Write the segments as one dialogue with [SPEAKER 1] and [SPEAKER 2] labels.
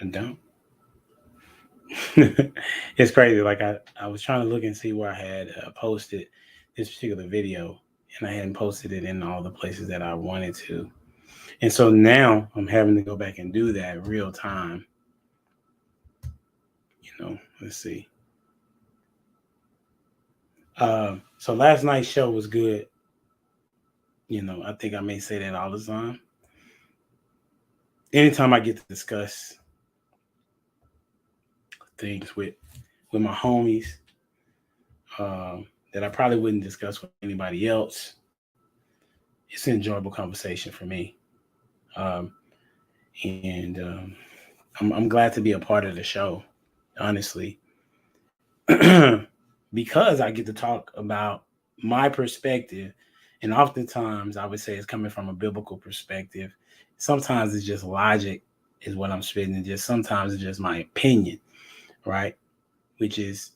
[SPEAKER 1] I don't. It's crazy. Like I was trying to look and see where I had posted this particular video, and I hadn't posted it in all the places that I wanted to. And so now I'm having to go back and do that real time. Let's see. So last night's show was good. I think I may say that all the time. Anytime I get to discuss things with my homies, that I probably wouldn't discuss with anybody else, it's an enjoyable conversation for me. Um, and I'm glad to be a part of the show, honestly, because I get to talk about my perspective. And oftentimes I would say it's coming from a biblical perspective. Sometimes it's just logic, is what I'm spitting, and just sometimes it's just my opinion, right? Which is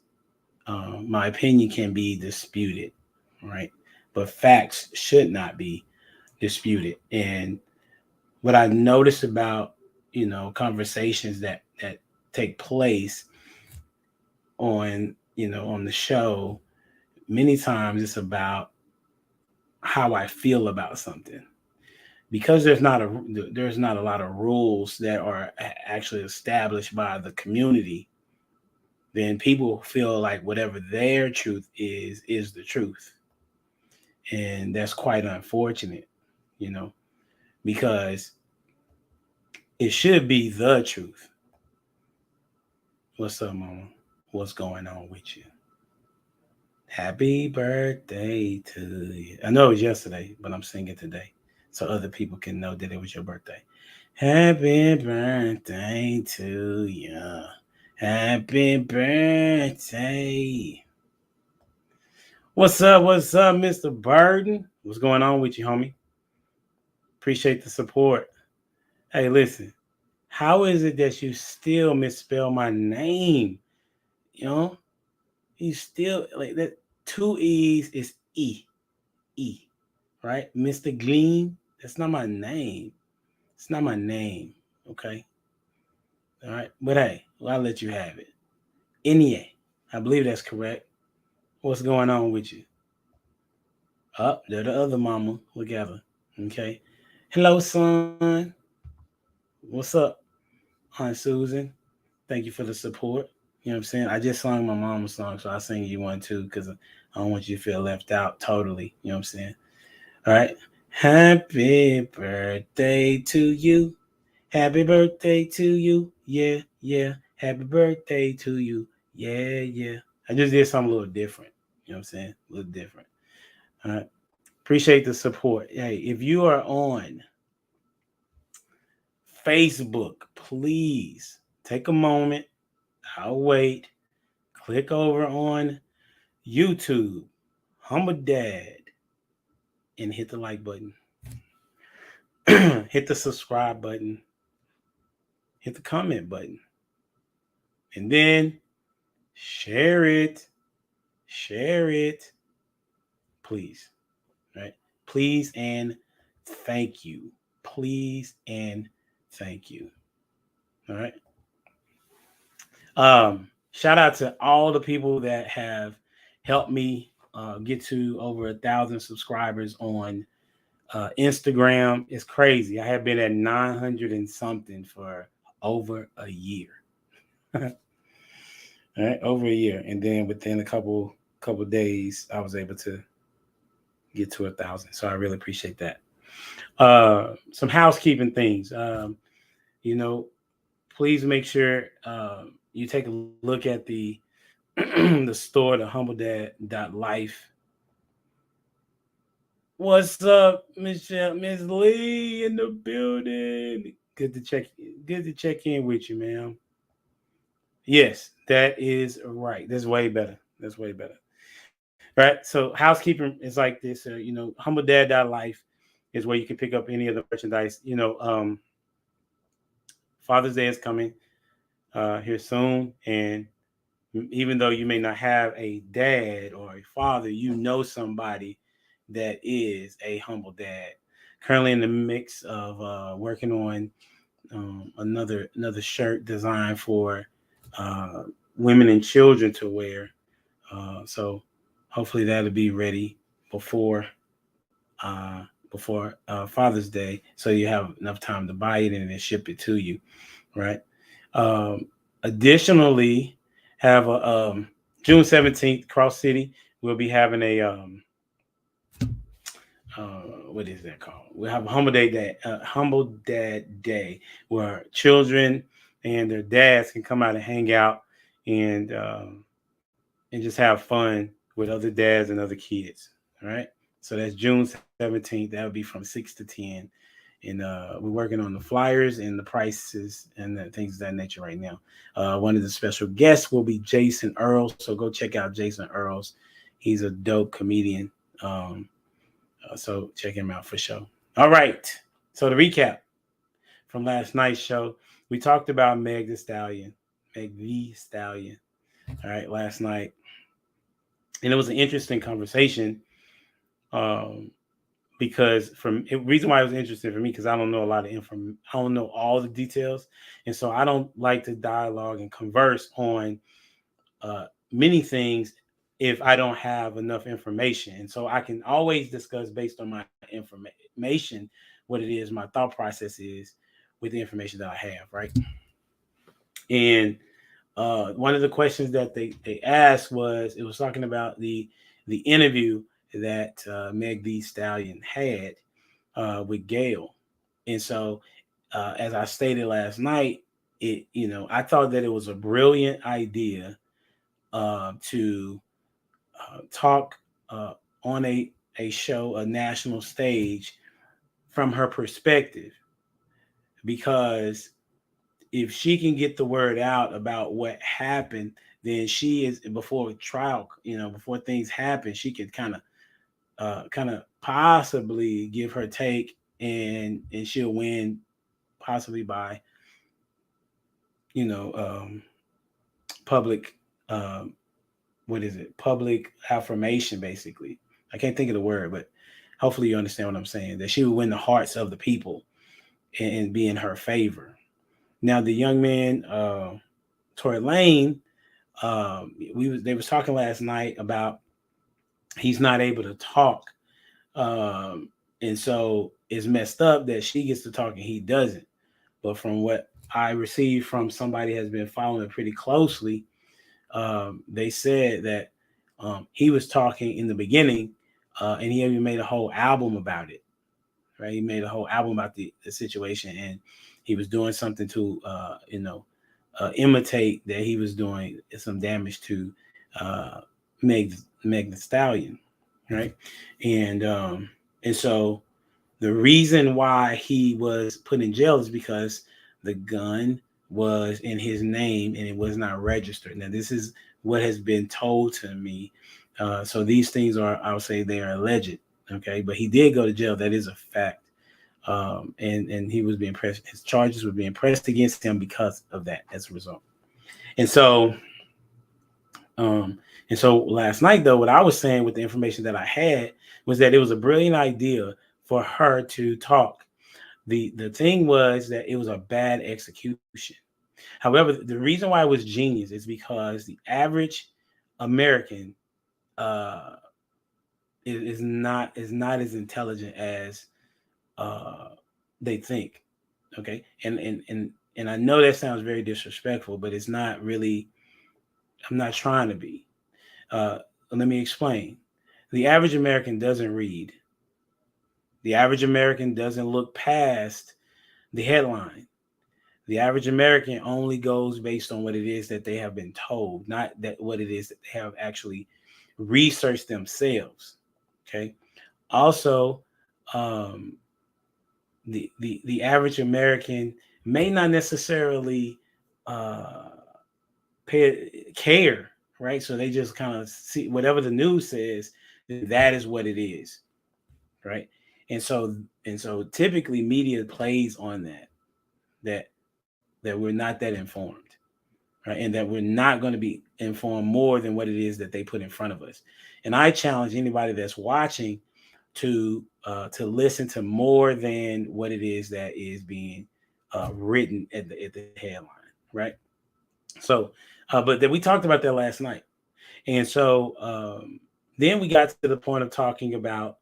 [SPEAKER 1] my opinion can be disputed, right? But facts should not be disputed. And what I notice about conversations that take place on the show, many times it's about how I feel about something, because there's not a lot of rules that are actually established by the community. Then people feel like whatever their truth is the truth, and that's quite unfortunate, you know, because it should be the truth. What's up, mama? What's going on with you? Happy birthday to you. I know it was yesterday, but I'm singing today so other people can know that it was your birthday. Happy birthday to you. Happy birthday. What's up? What's up, Mr. Burden? What's going on with you, homie? Appreciate the support. Hey, listen, how is it that you still misspell my name? You know, you still like that. Two E's is E, right? Mr. Gleam. That's not my name. It's not my name. Okay. All right. But hey, well, I'll let you have it. Inye. I believe that's correct. What's going on with you? Up, they're the other mama. Look at her. Okay. Hello, son. What's up, Aunt Susan? Thank you for the support. You know what I'm saying? I just sung my mama's song, so I sing you one too, because I don't want you to feel left out totally. You know what I'm saying? All right. Happy birthday to you. Happy birthday to you. Yeah, yeah. Happy birthday to you. Yeah, yeah. I just did something a little different. You know what I'm saying? A little different. All right. Appreciate the support. Hey, if you are on Facebook, please take a moment. I'll wait. Click over on YouTube, Humble Dad, and hit the like button. Hit the subscribe button. Hit the comment button. And then share it. Share it. Please. Right? Please and thank you. Please and thank you. All right. Shout out to all the people that have helped me get to over 1,000 subscribers on Instagram. It's crazy. I have been at 900 and something for over a year. All right, over a year, and then within a couple days, I was able to get to 1,000. So I really appreciate that. Some housekeeping things. You know, please make sure you take a look at the the store, the humbledad.life. What's up, Miss Lee in the building? Good to check in with you, ma'am. Yes, that is right. That's way better. That's way better. Right. So housekeeping is like this. Humbledad.life is where you can pick up any of the merchandise. Father's Day is coming here soon, and even though you may not have a dad or a father, you know somebody that is a humble dad. Currently in the mix of working on another shirt designed for uh, women and children to wear. So hopefully that'll be ready before uh, Father's Day, so you have enough time to buy it and then ship it to you, right? Um, Additionally, have a June 17th, Cross City. We'll be having a what is that called? We'll have a Humble Dad Day, where children and their dads can come out and hang out and and just have fun with other dads and other kids. All right. So that's June 17th. That'll be from 6 to 10. And we're working on the flyers and the prices and the things of that nature right now. One of the special guests will be Jason Earls. So go check out Jason Earls. He's a dope comedian. So check him out for sure. All right. So to recap from last night's show, we talked about Meg the Stallion. All right, last night, and it was an interesting conversation. Um, because from the reason why it was interesting for me, because I don't know a lot of information, I don't know all the details, and so I don't like to dialogue and converse on many things if I don't have enough information. And so I can always discuss based on my information what it is, my thought process is with the information that I have, right? And one of the questions that they asked was, it was talking about the interview that Meg the Stallion had with Gail. And so, as I stated last night, I thought that it was a brilliant idea to talk on a show, a national stage, from her perspective, because if she can get the word out about what happened, then she is, before trial, before things happen, she could kind of possibly give her take, and she'll win, possibly by you know um, public what is it, public affirmation, basically. I can't think of the word, but hopefully you understand what I'm saying, that she would win the hearts of the people, and be in her favor. Now the young man, Tory Lane, they was talking last night about he's not able to talk, um, and so it's messed up that she gets to talk and he doesn't. But from what I received from somebody has been following it pretty closely, they said that he was talking in the beginning, and he even made a whole album about it. Right, he made a whole album about the situation, and he was doing something to imitate that he was doing some damage to uh, Meg the Stallion, right? And and so the reason why he was put in jail is because the gun was in his name and it was not registered. Now, this is what has been told to me. So these things are, I would say, they are alleged. Okay, but he did go to jail. That is a fact. And he was being pressed. His charges were being pressed against him because of that, as a result. And so, last night, though, what I was saying with the information that I had was that it was a brilliant idea for her to talk. The thing was that it was a bad execution. However, the reason why it was genius is because the average American uh, is not as intelligent as uh, they think. Okay, and I know that sounds very disrespectful, but it's not really. I'm not trying to be. Uh, Let me explain. The average American doesn't read. The average American doesn't look past the headline. The average American only goes based on what it is that they have been told, not that what it is that they have actually researched themselves. Okay. Also, um, the average American may not necessarily uh, care, right? So they just kind of see whatever the news says, that is what it is, right? And so typically media plays on that we're not that informed, right? And that we're not going to be informed more than what it is that they put in front of us. And I challenge anybody that's watching to listen to more than what it is that is being written at the headline, right? So, but then we talked about that last night, and so then we got to the point of talking about,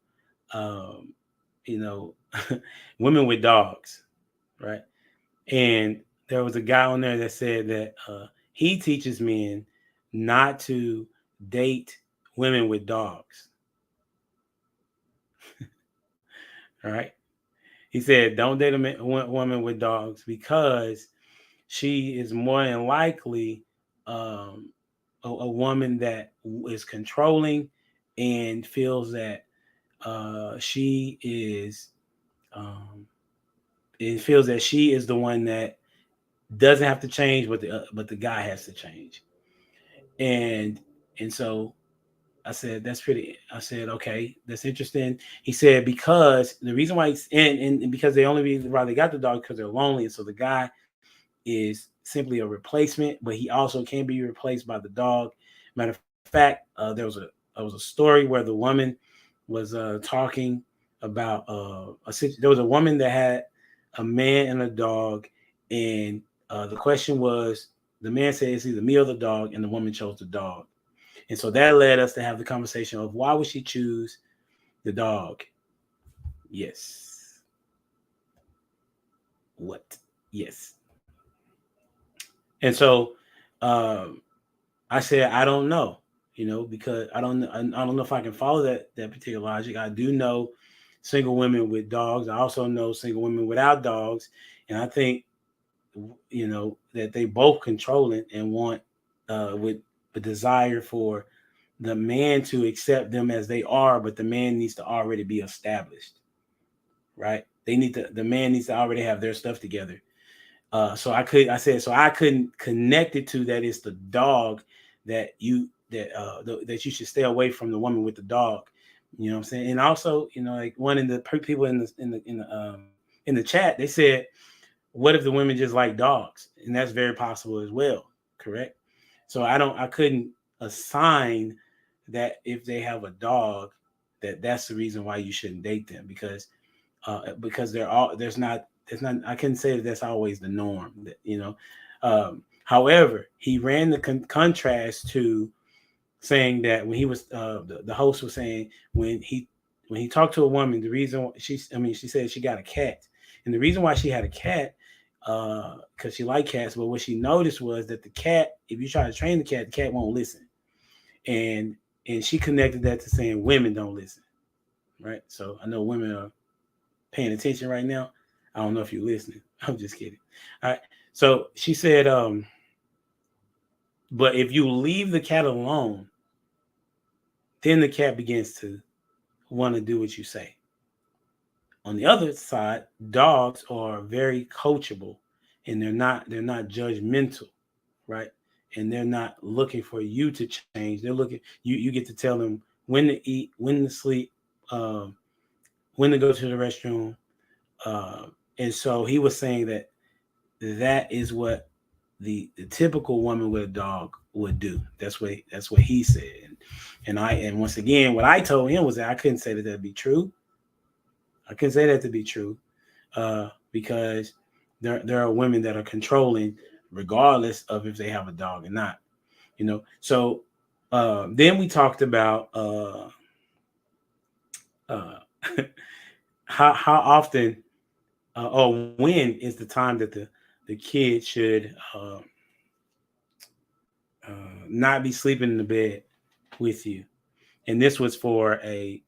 [SPEAKER 1] um, you know, women with dogs, right? And there was a guy on there that said that he teaches men not to date women with dogs, right? He said, don't date a woman with dogs because she is more than likely um, a woman that is controlling and feels that she is, um, it feels that she is the one that doesn't have to change, but the guy has to change. And and so I said, that's pretty. I said, okay, that's interesting. He said, because the reason why and because they only reason why they got the dog because they're lonely. And so the guy is simply a replacement, but he also can be replaced by the dog. Matter of fact, there was a story where the woman was talking about there was a woman that had a man and a dog, and the question was the man said it's either me or the dog, and the woman chose the dog. And so that led us to have the conversation of why would she choose the dog? Yes. What? Yes. And so um, I said, I don't know, because I don't know if I can follow that particular logic. I do know single women with dogs. I also know single women without dogs, and I think that they both controlling and want with the desire for the man to accept them as they are, but the man needs to already be established, right? The man needs to already have their stuff together. So I couldn't connect it to that it's the dog that you should stay away from the woman with the dog. You know what I'm saying? And also, like one of the people in the chat, they said, what if the women just like dogs? And that's very possible as well. Correct. So I couldn't assign that if they have a dog, that's the reason why you shouldn't date them, because there's not I can say that that's always the norm, however, he ran the contrast to saying that when he was the host was saying when he talked to a woman, the reason she said she got a cat, and the reason why she had a cat because she liked cats, but what she noticed was that the cat, if you try to train the cat won't listen. And she connected that to saying women don't listen, right? So I know women are paying attention right now. I don't know if you're listening. I'm just kidding. All right. So she said, but if you leave the cat alone, then the cat begins to want to do what you say. On the other side, dogs are very coachable, and they're not judgmental, right? And they're not looking for you to change. They're looking you get to tell them when to eat, when to sleep, um, when to go to the restroom. Uh, and so he was saying that is what the typical woman with a dog would do. That's what he said. And once again, what I told him was that I couldn't say that that'd be true. I couldn't say that to be true because there are women that are controlling regardless of if they have a dog or not. So then we talked about uh, how often or when is the time that the kid should not be sleeping in the bed with you. And this was for a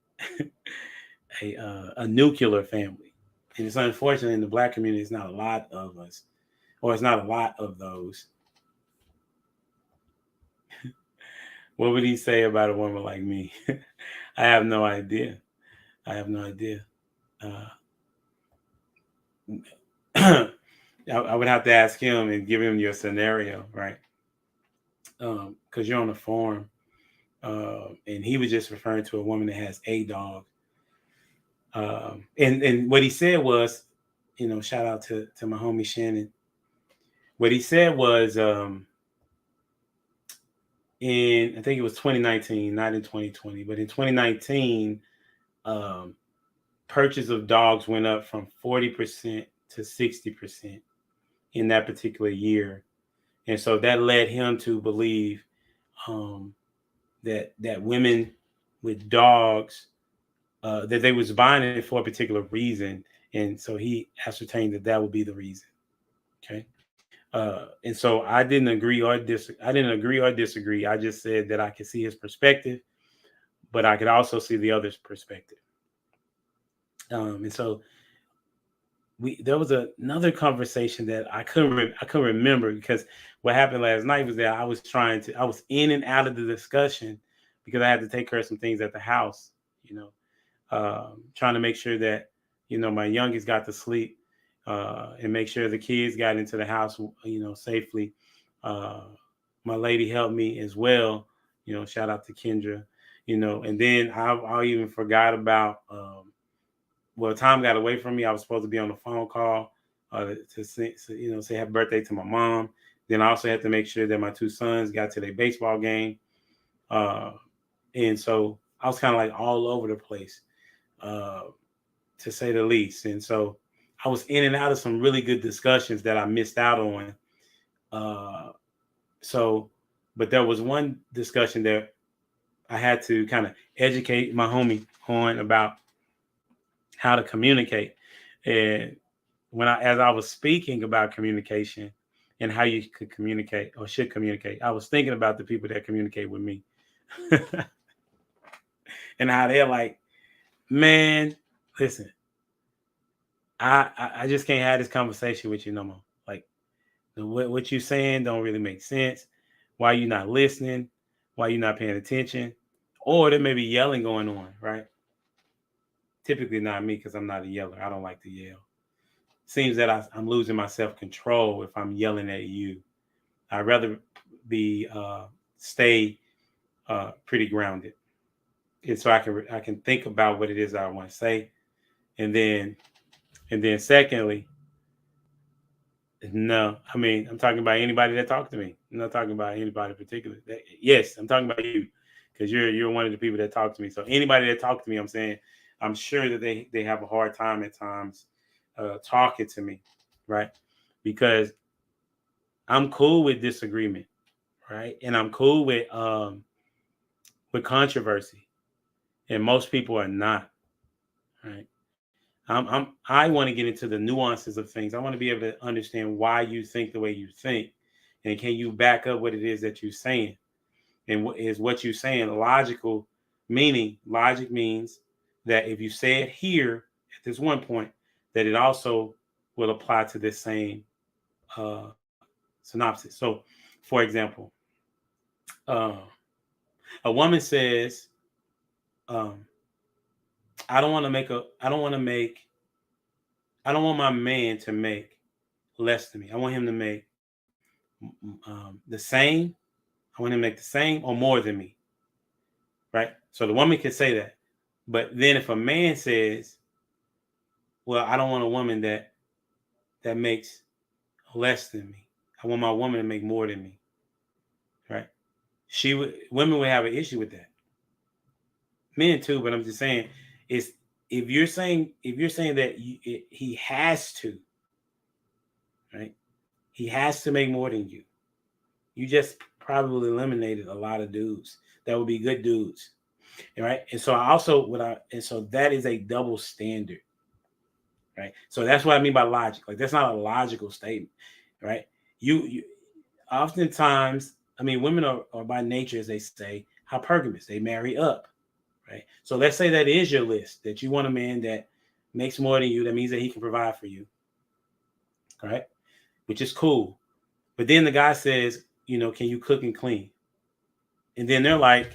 [SPEAKER 1] nuclear family. And it's unfortunate in the black community, it's not a lot of us, or it's not a lot of those. What would he say about a woman like me? I have no idea. I have no idea. Uh, I would have to ask him and give him your scenario, right? Because you're on a farm, and he was just referring to a woman that has a dog. And what he said was, shout out to my homie Shannon. What he said was, in I think it was 2019, not in 2020, but in 2019, um, purchase of dogs went up from 40% to 60%. in that particular year. And so that led him to believe um, that women with dogs, that they was buying it for a particular reason, and so he ascertained that that would be the reason. Okay, and so I didn't agree or disagree. I just said that I could see his perspective, but I could also see the other's perspective. And so we there was another conversation that I couldn't remember, because what happened last night was that I was in and out of the discussion because I had to take care of some things at the house, you know, trying to make sure that my youngest got to sleep, and make sure the kids got into the house, safely. Uh, my lady helped me as well. Shout out to Kendra. And then I even forgot about. Well, time got away from me. I was supposed to be on a phone call, to say happy birthday to my mom. Then I also had to make sure that my two sons got to their baseball game, uh, and so I was kind of like all over the place, uh, to say the least. And so I was in and out of some really good discussions that I missed out on. Uh, so, but there was one discussion that I had to kind of educate my homie on about how to communicate. And as I was speaking about communication and how you could communicate or should communicate, I was thinking about the people that communicate with me and how they're like, man, listen, I just can't have this conversation with you no more. Like, what you saying don't really make sense. Why you not listening? Why you not paying attention? Or there may be yelling going on, right? Typically not me, because I'm not a yeller. I don't like to yell. Seems that I'm losing my self-control if I'm yelling at you. I'd rather be stay pretty grounded, and so I can think about what it is I want to say, and then secondly, no, I mean, I'm talking about anybody that talked to me. I'm not talking about anybody in particular. Yes, I'm talking about you, because you're one of the people that talk to me. So anybody that talked to me, I'm saying, I'm sure that they have a hard time at times talking to me, right? Because I'm cool with disagreement, right? And I'm cool with controversy, and most people are not, right? I want to get into the nuances of things. I want to be able to understand why you think the way you think, and can you back up what it is that you're saying, and what you're saying logical? Meaning, logic means that if you say it here at this one point, that it also will apply to this same uh, synopsis. So, for example, uh, a woman says, um, "I don't want to make a. I don't want to make. I don't want my man to make less than me. I want him to make the same. I want him to make the same or more than me, right? So the woman can say that. But then if a man says, well, I don't want a woman that makes less than me. I want my woman to make more than me, right? Women would have an issue with that. Men too, but I'm just saying, is if you're saying that he has to, right? He has to make more than you. You just probably eliminated a lot of dudes that would be good dudes, right? And so that is a double standard, right? So that's what I mean by logic. Like, that's not a logical statement, right? You oftentimes, I mean, women are by nature, as they say, hypergamous. They marry up, right? So let's say that is your list, that you want a man that makes more than you. That means that he can provide for you, right? Which is cool. But then the guy says, can you cook and clean? And then they're like,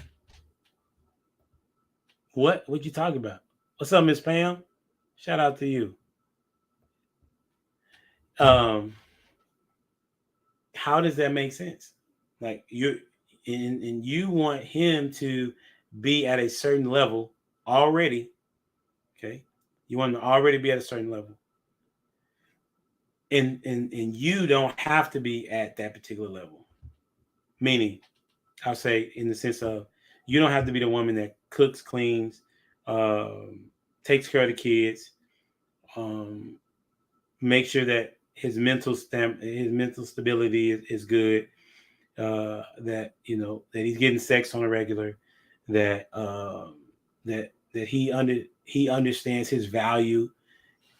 [SPEAKER 1] what you talking about? What's up, Miss Pam? Shout out to you. Um, how does that make sense? Like, and you want him to be at a certain level already. Okay. You want him to already be at a certain level. And you don't have to be at that particular level. Meaning, I'll say, in the sense of, you don't have to be the woman that cooks, cleans, takes care of the kids, um, make sure that his his mental stability is good. That that he's getting sex on a regular. That that he understands his value.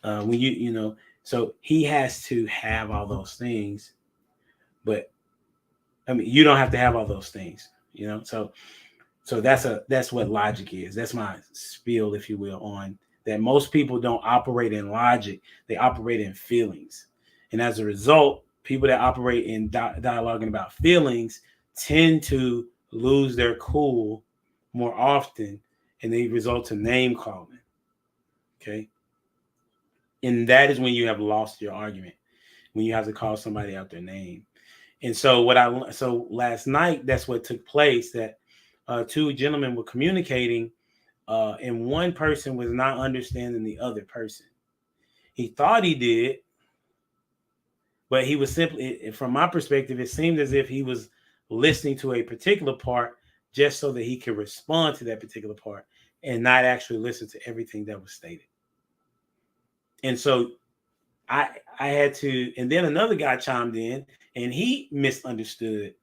[SPEAKER 1] When so he has to have all those things, but I mean, you don't have to have all those things. So that's what logic is. That's my spiel, if you will, on that. Most people don't operate in logic; they operate in feelings, and as a result, people that operate in dialoguing about feelings tend to lose their cool more often, and they result to name calling. Okay, and that is when you have lost your argument, when you have to call somebody out their name. And so last night, that's what took place. That two gentlemen were communicating, and one person was not understanding the other person. He thought he did, but he was simply, from my perspective, it seemed as if he was listening to a particular part just so that he could respond to that particular part and not actually listen to everything that was stated. And so I had to, and then another guy chimed in and he misunderstood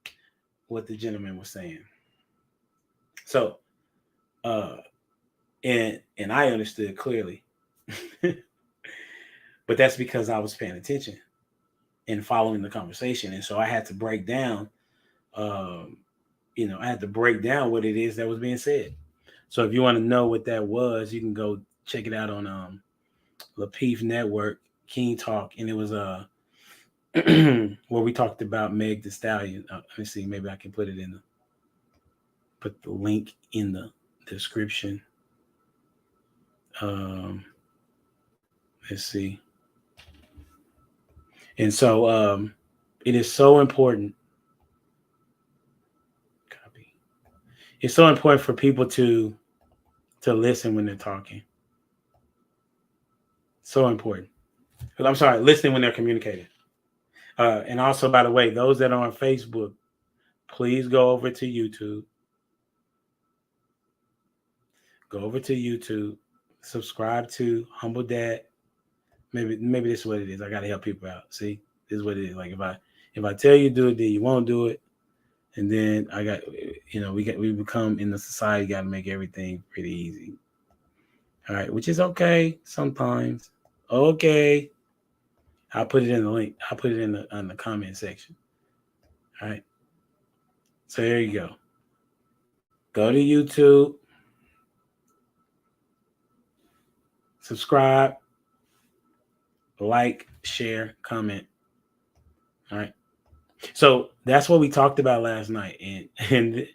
[SPEAKER 1] what the gentleman was saying. So, and I understood clearly, but that's because I was paying attention and following the conversation. And so I had to break down, I had to break down what it is that was being said. So if you want to know what that was, you can go check it out on Lapeef Network, King Talk, and it was where we talked about Meg the Stallion. Let me see, maybe I can put the link in the description. Let's see. And so it is so important. Copy. It's so important for people to listen when they're talking. So important. I'm sorry, listening when they're communicating. And also, by the way, those that are on Facebook, please go over to YouTube. Go over to YouTube. Subscribe to Humble Dad. Maybe this is what it is. I gotta help people out. See, this is what it is. Like if I tell you to do it, then you won't do it. And then I got, we become in the society, got to make everything pretty easy. All right, which is okay sometimes. Okay, I'll put it in the link. I'll put it in the comment section. All right. So there you go. Go to YouTube. Subscribe. Like, share, comment. All right. So that's what we talked about last night. And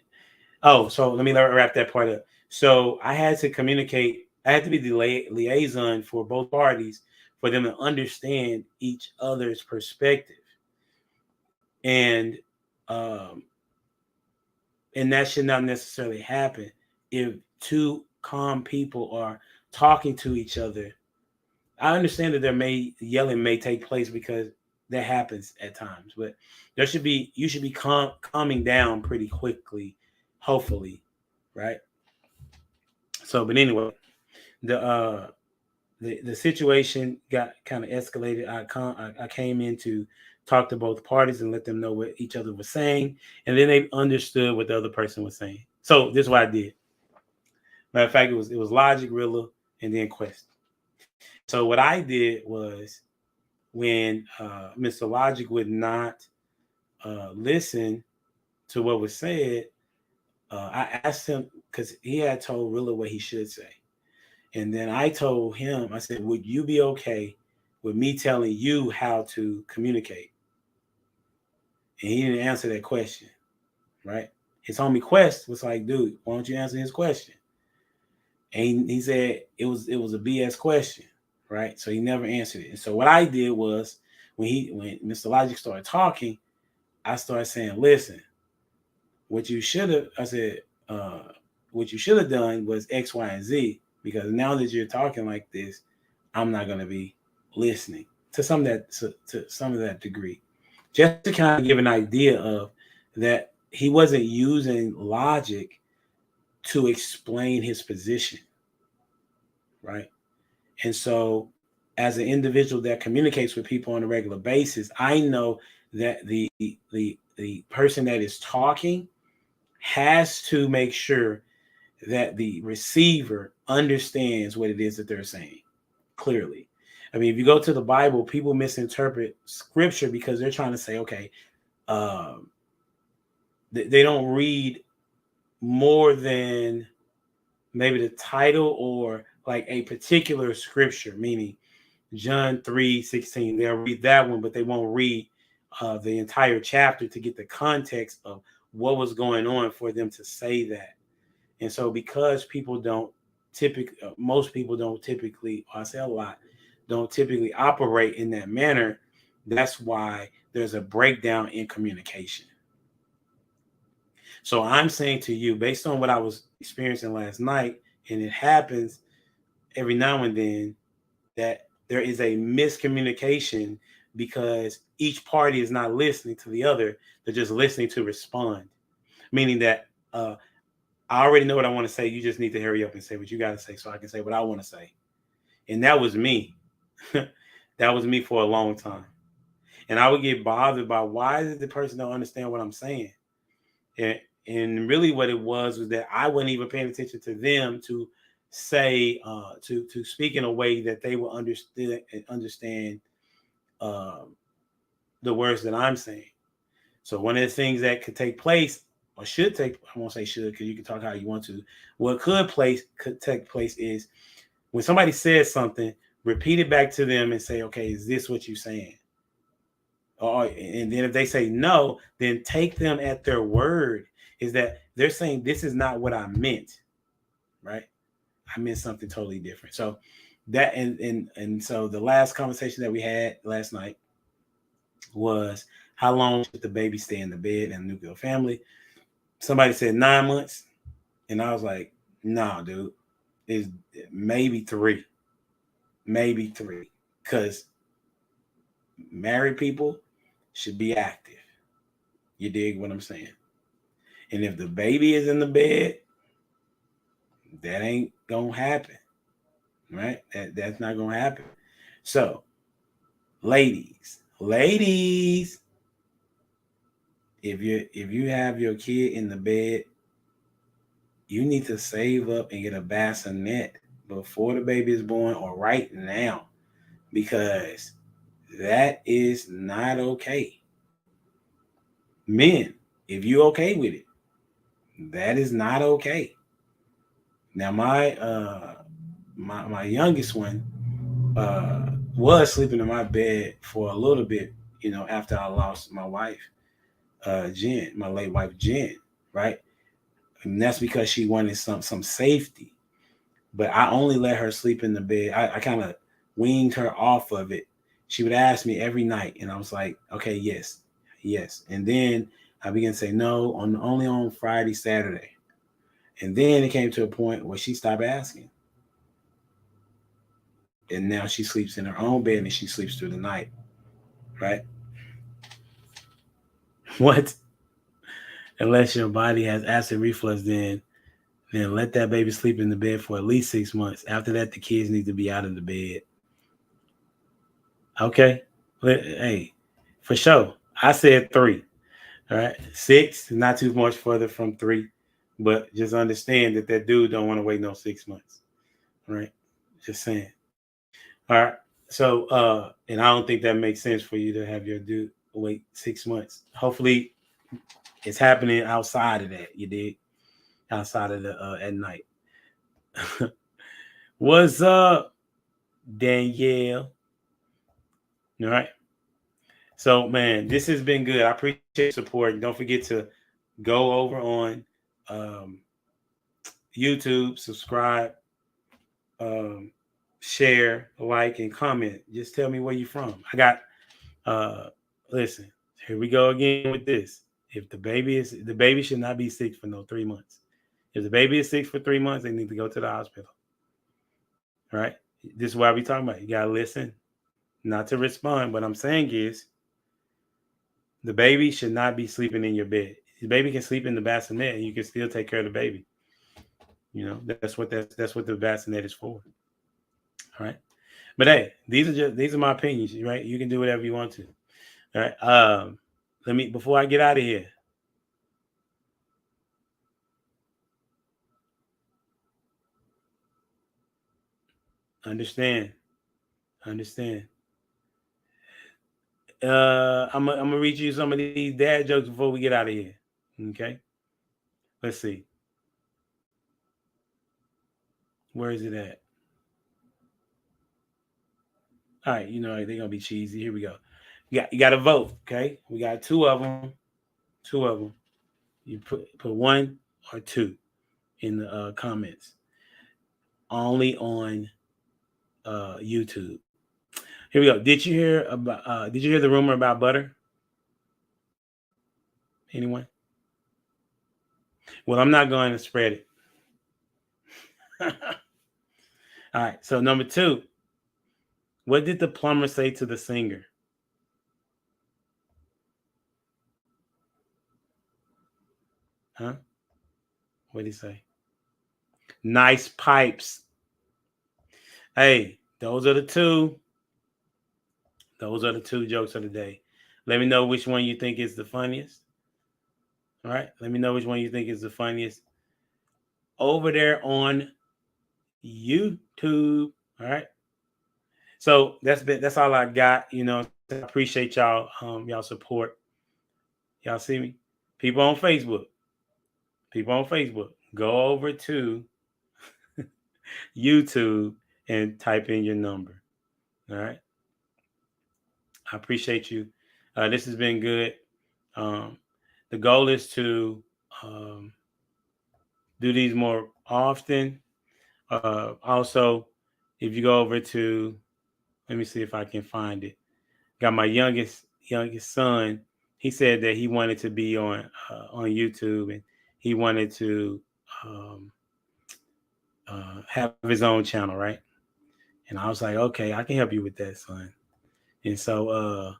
[SPEAKER 1] so let me wrap that part up. So I had to communicate. I had to be the liaison for both parties for them to understand each other's perspective. And that should not necessarily happen if two calm people are talking to each other. I understand that yelling may take place because that happens at times, but you should be calming down pretty quickly, hopefully, right? So, but anyway, the situation got kind of escalated. I came in to talk to both parties and let them know what each other was saying, and then they understood what the other person was saying. So this is what I did. Matter of fact, it was Logic, Rilla, and then Quest. So what I did was, when Mr. Logic would not listen to what was said, I asked him, because he had told Rilla what he should say. And then I told him, I said, would you be okay with me telling you how to communicate? And he didn't answer that question, right? His homie Quest was like, dude, why don't you answer his question? And he said it was a BS question, right? So he never answered it. And so what I did was, when Mr. Logic started talking, I started saying, listen, what you should have done was X, Y, and Z, because now that you're talking like this, I'm not going to be listening to some of that degree. Just to kind of give an idea of that, he wasn't using logic to explain his position, right? And so as an individual that communicates with people on a regular basis, I know that the person that is talking has to make sure that the receiver understands what it is that they're saying clearly. I mean, if you go to the Bible, people misinterpret scripture because they're trying to say, okay, um, they don't read more than maybe the title or like a particular scripture, meaning John 3:16. They'll read that one, but they won't read the entire chapter to get the context of what was going on for them to say that. And so, because people don't typically, most people don't typically, I say a lot, don't typically operate in that manner, that's why there's a breakdown in communication. So, I'm saying to you, based on what I was experiencing last night, and it happens every now and then, that there is a miscommunication because each party is not listening to the other, they're just listening to respond. Meaning that I already know what I want to say. You just need to hurry up and say what you got to say so I can say what I want to say. And that was me. That was me for a long time. And I would get bothered by why did the person don't understand what I'm saying? And, and really what it was that I wasn't even paying attention to them to say, to speak in a way that they will understand um, the words that I'm saying. So one of the things that could take place or should take, I won't say should because you can talk how you want to. What could take place is when somebody says something, repeat it back to them and say, okay, is this what you're saying? And then if they say no, then take them at their word. Is that they're saying this is not what I meant, right? I meant something totally different. So that and so the last conversation that we had last night was how long should the baby stay in the bed in a nuclear family? Somebody said 9 months, and I was like, "Nah, dude, it's maybe three, because married people should be active. You dig what I'm saying? And if the baby is in the bed, that ain't gonna happen, right? That's not gonna happen. So, ladies, if you have your kid in the bed, you need to save up and get a bassinet before the baby is born or right now, because that is not okay. Men, if you okay with it, that is not okay. Now my youngest one was sleeping in my bed for a little bit, after I lost my wife, Jen, my late wife Jen, right? And that's because she wanted some safety. But I only let her sleep in the bed. I kind of weaned her off of it. She would ask me every night, and I was like, okay, yes, yes. And then I began to say no only on Friday, Saturday. And then it came to a point where she stopped asking. And now she sleeps in her own bed and she sleeps through the night. Right? What? Unless your body has acid reflux, then let that baby sleep in the bed for at least 6 months. After that, the kids need to be out of the bed. Okay? Hey, for sure. I said 3. All right? 6 is not too much further from 3. But just understand that dude don't want to wait no 6 months. All right? Just saying. All right. So, and I don't think that makes sense for you to have your dude wait 6 months. Hopefully, it's happening outside of that. You did outside of the at night. What's up, Danielle? All right. So, man, this has been good. I appreciate support. Don't forget to go over on um, YouTube, subscribe, um, share, like, and comment. Just tell me where you're from. I got listen, here we go again with this. If the baby should not be sick for no 3 months. If the baby is sick for 3 months, they need to go to the hospital. All right. This is why we talking about. You gotta listen, not to respond. What I'm saying is the baby should not be sleeping in your bed. The baby can sleep in the bassinet and you can still take care of the baby. That's what the bassinet is for. All right. But hey, these are my opinions, right? You can do whatever you want to. All right. Let me before I get out of here. Understand. Understand. I'm gonna read you some of these dad jokes before we get out of here. Okay. Let's see. Where is it at? All right. You know they're gonna be cheesy. Here we go. You got to vote. Okay. We got two of them. Two of them. You put one or two in the comments. Only on YouTube. Here we go. Did you hear the rumor about butter? Anyone? Well, I'm not going to spread it. All right. So number two, what did the plumber say to the singer? Huh? What did he say? Nice pipes. Hey, those are the two. Those are the two jokes of the day. Let me know which one you think is the funniest. All right. Let me know which one you think is the funniest over there on YouTube. All right. So that's all I got. I appreciate y'all support. Y'all see me? People on Facebook. People on Facebook. Go over to YouTube and type in your number. All right. I appreciate you. This has been good. Um, the goal is to um, do these more often. Also, if you go over to, let me see if I can find it. Got my youngest son. He said that he wanted to be on YouTube and he wanted to um, have his own channel, right? And I was like, okay, I can help you with that, son. And so,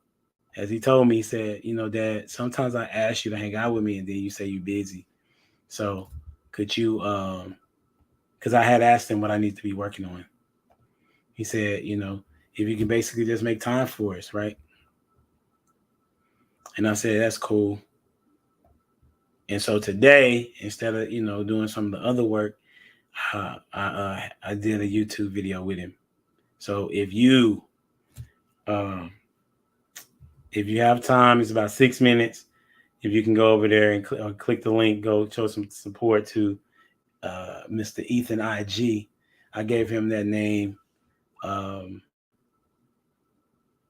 [SPEAKER 1] as he told me, he said, Dad, sometimes I ask you to hang out with me, and then you say you're busy. So, could you? Because I had asked him what I need to be working on. He said, if you can basically just make time for us, right? And I said, that's cool. And so today, instead of doing some of the other work, I did a YouTube video with him. So um, if you have time, it's about 6 minutes. If you can go over there and click the link, go show some support to Mr. Ethan IG. I gave him that name. Um,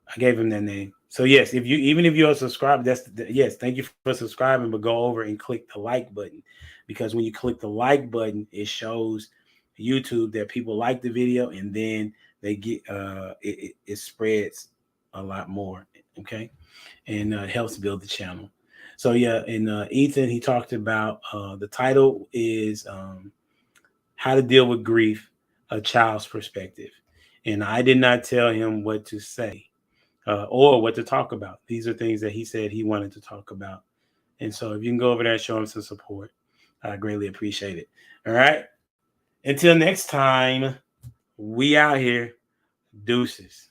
[SPEAKER 1] I gave him that name. So yes, even if you're subscribed, yes. Thank you for subscribing, but go over and click the like button, because when you click the like button, it shows YouTube that people like the video, and then they get it spreads a lot more. Okay, and it helps build the channel. So yeah, and Ethan, he talked about the title is how to deal with grief, a child's perspective, and I did not tell him what to say or what to talk about. These are things that he said he wanted to talk about. And so if you can go over there and show him some support, I greatly appreciate it. All right. Until next time, we out here. Deuces.